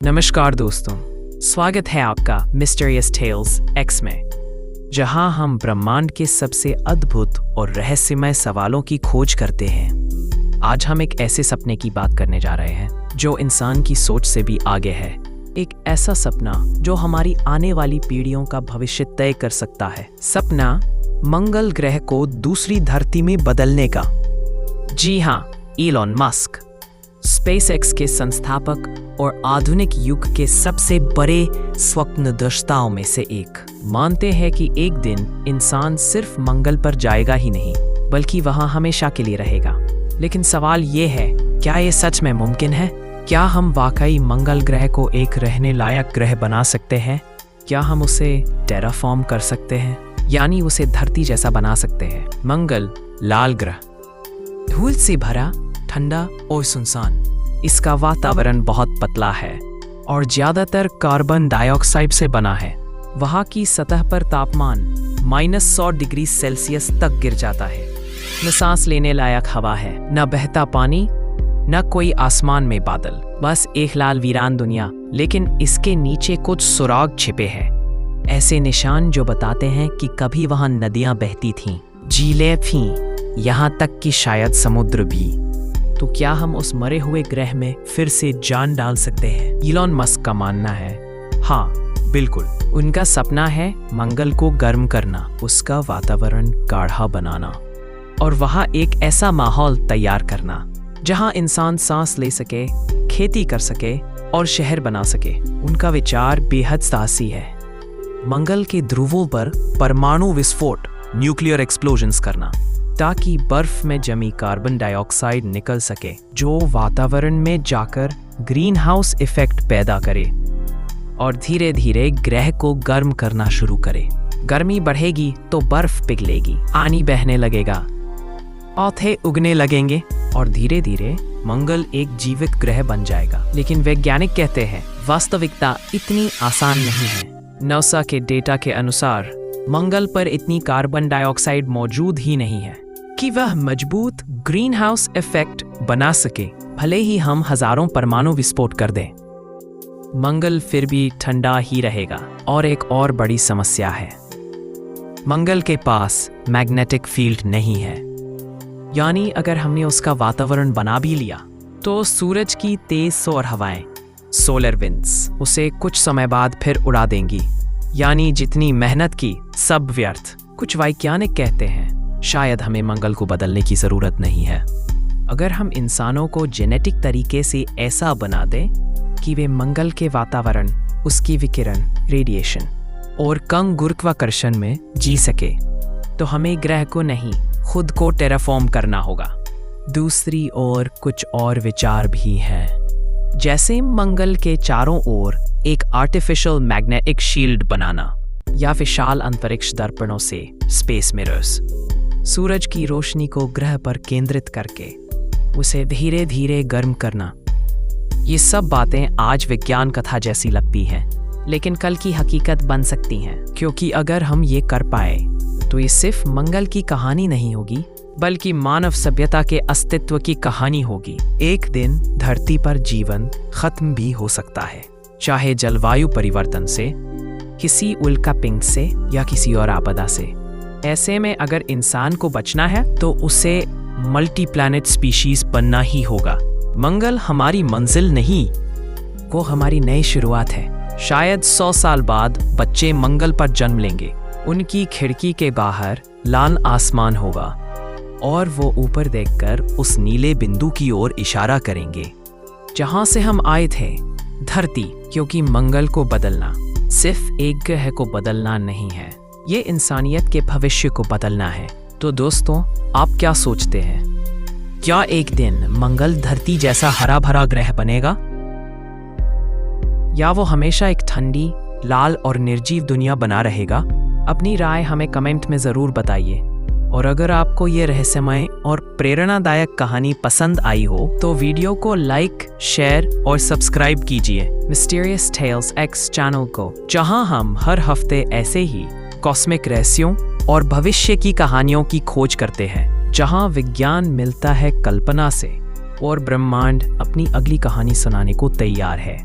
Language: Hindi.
नमस्कार दोस्तों, स्वागत है आपका मिस्टीरियस टेल्स एक्स में, जहां हम ब्रह्मांड के सबसे अद्भुत और रहस्यमय सवालों की खोज करते हैं। आज हम एक ऐसे सपने की बात करने जा रहे हैं जो इंसान की सोच से भी आगे है। एक ऐसा सपना जो हमारी आने वाली पीढ़ियों का भविष्य तय कर सकता है। सपना मंगल ग्रह को दूसरी धरती में बदलने का। जी हाँ, इलॉन मस्क, स्पेसएक्स के संस्थापक और आधुनिक युग के सबसे बड़े स्वप्नदृष्टाओं में से एक, मानते हैं कि एक दिन इंसान सिर्फ मंगल पर जाएगा ही नहीं, बल्कि वहां हमेशा के लिए रहेगा। लेकिन सवाल ये है, क्या ये सच में मुमकिन है? क्या हम वाकई मंगल ग्रह को एक रहने लायक ग्रह बना सकते हैं? क्या हम उसे टेराफॉर्म कर सकते हैं, यानी उसे धरती जैसा बना सकते हैं? मंगल लाल ग्रह, धूल से भरा, ठंडा और सुनसान। इसका वातावरण बहुत पतला है और ज्यादातर कार्बन डाइऑक्साइड से बना है। वहाँ की सतह पर तापमान -100 डिग्री सेल्सियस तक गिर जाता है। न सांस लेने लायक हवा है, न बहता पानी, न कोई आसमान में बादल, बस एक लाल वीरान दुनिया। लेकिन इसके नीचे कुछ सुराग छिपे हैं, ऐसे निशान जो बताते हैं कि कभी वहाँ नदियाँ बहती थीं, झीलें थीं, यहाँ तक कि शायद समुद्र भी। तो क्या हम उस मरे हुए ग्रह में फिर से जान डाल सकते हैं? इलॉन मस्क का मानना है हाँ, बिल्कुल। उनका सपना है मंगल को गर्म करना, उसका वातावरण गाढ़ा बनाना और वहाँ एक ऐसा माहौल तैयार करना जहाँ इंसान सांस ले सके, खेती कर सके और शहर बना सके। उनका विचार बेहद साहसी है। मंगल के ध्रुवों पर परमाणु विस्फोट, न्यूक्लियर एक्सप्लोजन्स करना, ताकि बर्फ में जमी कार्बन डाइऑक्साइड निकल सके, जो वातावरण में जाकर ग्रीन हाउस इफेक्ट पैदा करे और धीरे धीरे ग्रह को गर्म करना शुरू करे। गर्मी बढ़ेगी तो बर्फ पिघलेगी, पानी बहने लगेगा, पौधे उगने लगेंगे और धीरे धीरे मंगल एक जीवित ग्रह बन जाएगा। लेकिन वैज्ञानिक कहते हैं वास्तविकता इतनी आसान नहीं है। नासा के डेटा के अनुसार मंगल पर इतनी कार्बन डाइऑक्साइड मौजूद ही नहीं है कि वह मजबूत ग्रीन हाउस इफेक्ट बना सके, भले ही हम हजारों परमाणु विस्फोट कर दें। मंगल फिर भी ठंडा ही रहेगा। और एक और बड़ी समस्या है, मंगल के पास मैग्नेटिक फील्ड नहीं है, यानी अगर हमने उसका वातावरण बना भी लिया तो सूरज की तेज सौर हवाएं, सोलर विंड्स, उसे कुछ समय बाद फिर उड़ा देंगी, यानी जितनी मेहनत की सब व्यर्थ। कुछ वैज्ञानिक कहते हैं शायद हमें मंगल को बदलने की जरूरत नहीं है। अगर हम इंसानों को जेनेटिक तरीके से ऐसा बना दें कि वे मंगल के वातावरण, उसकी विकिरण, रेडिएशन और कम गुरुत्वाकर्षण में जी सके, तो हमें ग्रह को नहीं, खुद को टेराफॉर्म करना होगा। दूसरी ओर कुछ और विचार भी हैं, जैसे मंगल के चारों ओर एक आर्टिफिशियल मैग्नेटिक शील्ड बनाना या विशाल अंतरिक्ष दर्पणों से, स्पेस मिरर्स, सूरज की रोशनी को ग्रह पर केंद्रित करके उसे धीरे धीरे गर्म करना। ये सब बातें आज विज्ञान कथा जैसी लगती हैं, लेकिन कल की हकीकत बन सकती हैं, क्योंकि अगर हम ये कर पाए तो ये सिर्फ मंगल की कहानी नहीं होगी, बल्कि मानव सभ्यता के अस्तित्व की कहानी होगी। एक दिन धरती पर जीवन खत्म भी हो सकता है, चाहे जलवायु परिवर्तन से, किसी उल्कापिंड से या किसी और आपदा से। ऐसे में अगर इंसान को बचना है तो उसे मल्टी प्लैनेट स्पीशीज बनना ही होगा। मंगल हमारी मंजिल नहीं, वो हमारी नई शुरुआत है। शायद 100 साल बाद बच्चे मंगल पर जन्म लेंगे, उनकी खिड़की के बाहर लाल आसमान होगा और वो ऊपर देखकर उस नीले बिंदु की ओर इशारा करेंगे जहां से हम आए थे, धरती। क्योंकि मंगल को बदलना सिर्फ एक ग्रह को बदलना नहीं है, ये इंसानियत के भविष्य को बदलना है। तो दोस्तों, आप क्या सोचते हैं? क्या एक दिन मंगल धरती जैसा हरा भरा ग्रह बनेगा, या वो हमेशा एक ठंडी, लाल और निर्जीव दुनिया बना रहेगा? अपनी राय हमें कमेंट में जरूर बताइए। और अगर आपको ये रहस्यमय और प्रेरणादायक कहानी पसंद आई हो तो वीडियो को लाइक, शेयर और सब्सक्राइब कीजिए मिस्टीरियस टेल्स एक्स चैनल को, जहां हम हर हफ्ते ऐसे ही कॉस्मिक रहस्यों और भविष्य की कहानियों की खोज करते हैं, जहां विज्ञान मिलता है कल्पना से और ब्रह्मांड अपनी अगली कहानी सुनाने को तैयार है।